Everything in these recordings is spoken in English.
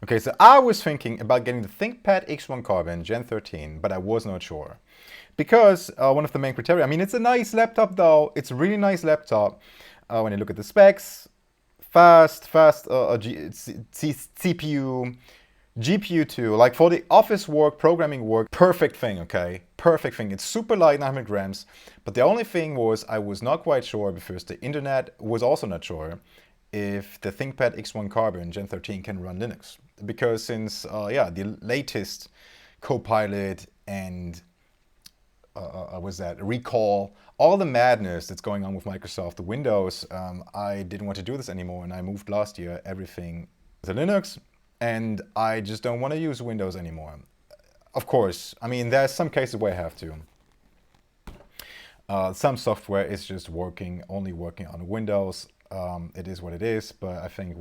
Okay, so I was thinking about getting the ThinkPad X1 Carbon Gen 13, but I was not sure. Because one of the main criteria, I mean, it's a nice laptop though, it's a really nice laptop. When you look at the specs, fast CPU, GPU too, like for the office work, programming work, perfect thing, okay? Perfect thing. It's super light, 900 grams. But the only thing was I was not quite sure, because the internet was also not sure, if the ThinkPad X1 Carbon Gen 13 can run Linux. Because since, yeah, the latest Copilot and was that recall, all the madness that's going on with Microsoft, the Windows, I didn't want to do this anymore, and I moved last year everything to Linux, and I just don't want to use Windows anymore. Of course, I mean, there's some cases where I have to. Some software is just only working on Windows. It is what it is, but I think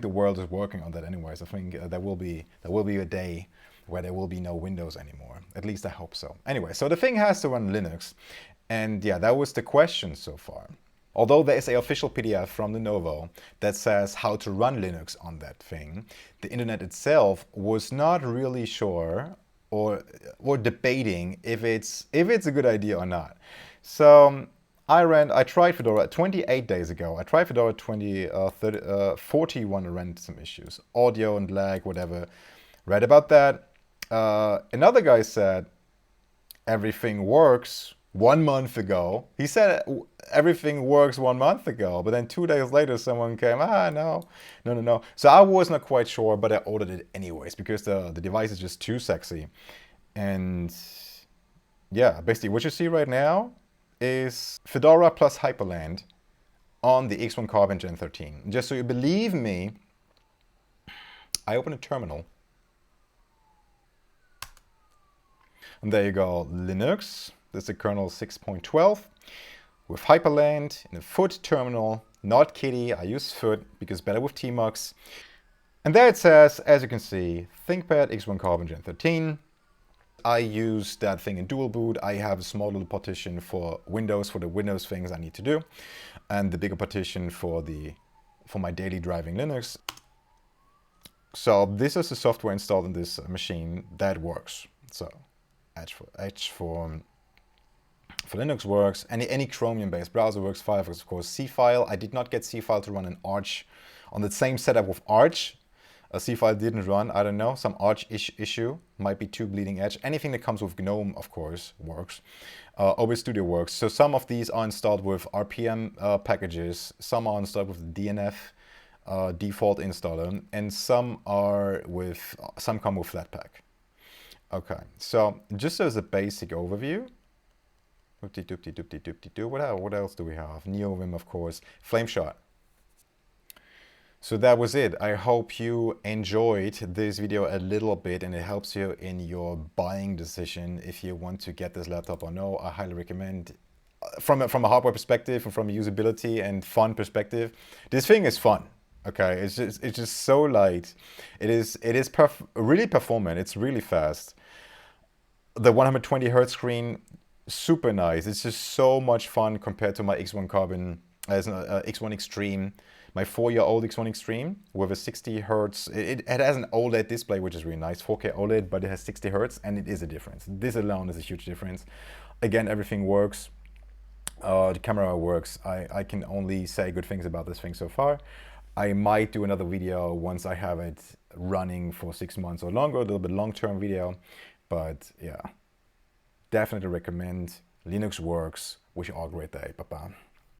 the world is working on that anyways. I think there will be a day where there will be no Windows anymore. At least I hope so. Anyway, so the thing has to run Linux. And yeah, that was the question so far. Although there is an official PDF from lenovo that says how to run Linux on that thing, the internet itself was not really sure or debating if it's a good idea or not. So I tried Fedora 28 days ago. I tried Fedora 41 and ran into some issues. Audio and lag, whatever. Read about that. Another guy said everything works 1 month ago. He said everything works 1 month ago, but then 2 days later someone came, no. So I was not quite sure, but I ordered it anyways because the device is just too sexy. And yeah, basically what you see right now is Fedora plus Hyprland on the X1 Carbon Gen 13. Just so you believe me, I open a terminal. And there you go, Linux. This is the kernel 6.12 with Hyprland in a foot terminal, not Kitty. I use foot because better with Tmux. And there it says, as you can see, ThinkPad X1 Carbon Gen 13. I use that thing in dual boot. I have a small little partition for Windows, for the Windows things I need to do, and the bigger partition for my daily driving Linux. So this is the software installed in this machine that works. So Edge for Linux works. Any Chromium-based browser works. Firefox, of course. Cfile. I did not get Cfile to run an Arch on the same setup with Arch. Cfile didn't run. I don't know. Some Arch issue. Might be too bleeding edge. Anything that comes with GNOME, of course, works. OBS Studio works. So some of these are installed with RPM packages. Some are installed with the DNF default installer, and some come with Flatpak. Okay, so just as a basic overview, what else do we have? NeoVim, of course, Flameshot. So that was it. I hope you enjoyed this video a little bit and it helps you in your buying decision if you want to get this laptop or no. I highly recommend, from a hardware perspective and from a usability and fun perspective, this thing is fun. Okay, it's just so light. It is really performant. It's really fast. The 120 Hertz screen, super nice. It's just so much fun compared to my X1 Carbon, X1 Extreme, my 4-year-old X1 Extreme with a 60 Hertz. It has an OLED display, which is really nice, 4K OLED, but it has 60 Hertz, and it is a difference. This alone is a huge difference. Again, everything works. The camera works. I can only say good things about this thing so far. I might do another video once I have it running for 6 months or longer, a little bit long-term video. But yeah, definitely recommend. Linux works. Wish you all a great day. Bye-bye.